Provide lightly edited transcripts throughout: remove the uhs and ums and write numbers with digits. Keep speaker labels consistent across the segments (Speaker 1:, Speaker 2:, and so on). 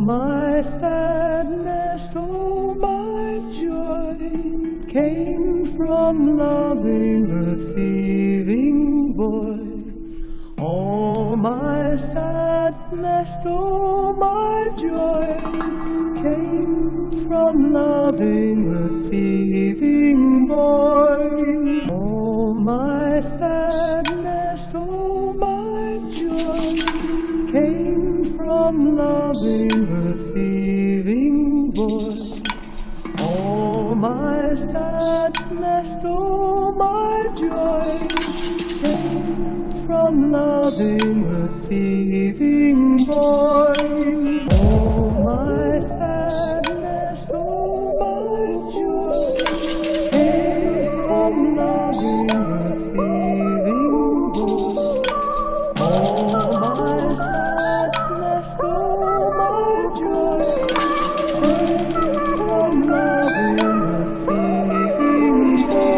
Speaker 1: my sadness, oh my joy, came from loving a thieving boy. All my sadness, oh my joy, came from loving a thieving boy. All my sadness, oh my joy, came from loving a thieving boy. All my sadness, oh my joy, came from loving a thieving boy. Oh, my sadness, oh, my joy, came from loving a thieving boy. Oh, my sadness, oh, my joy, came from loving a thieving boy.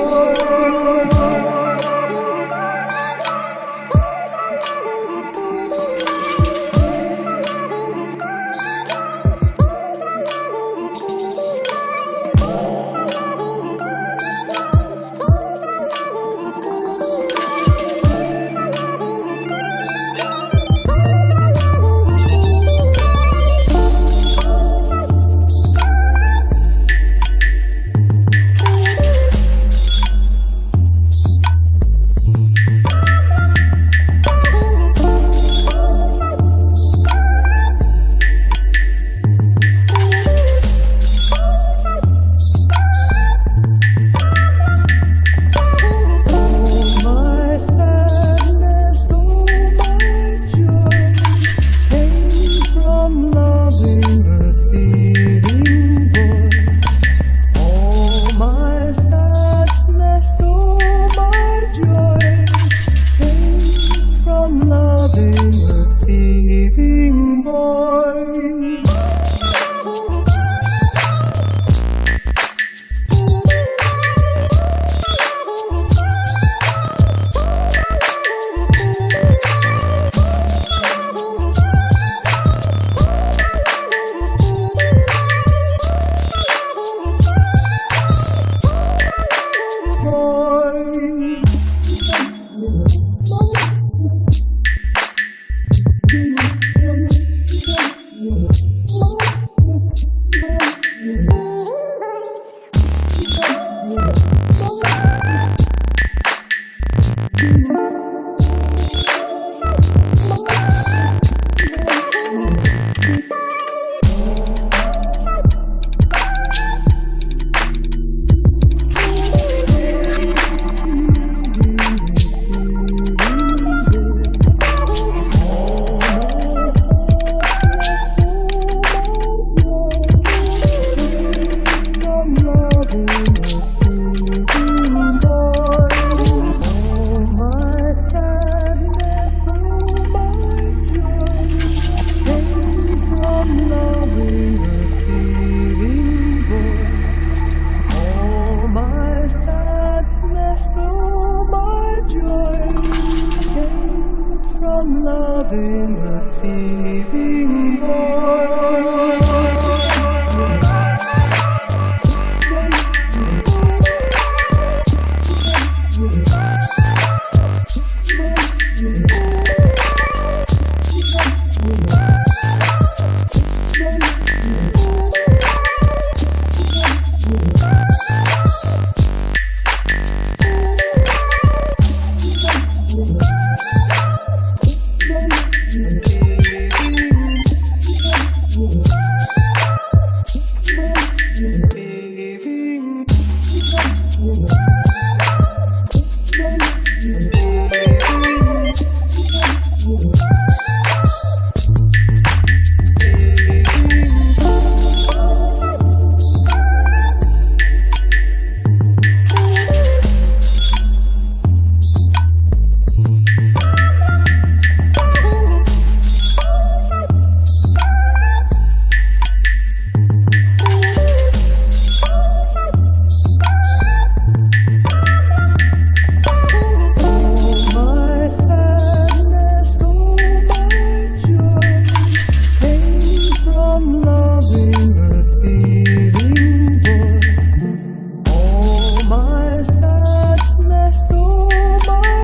Speaker 1: Loving a thieving boy.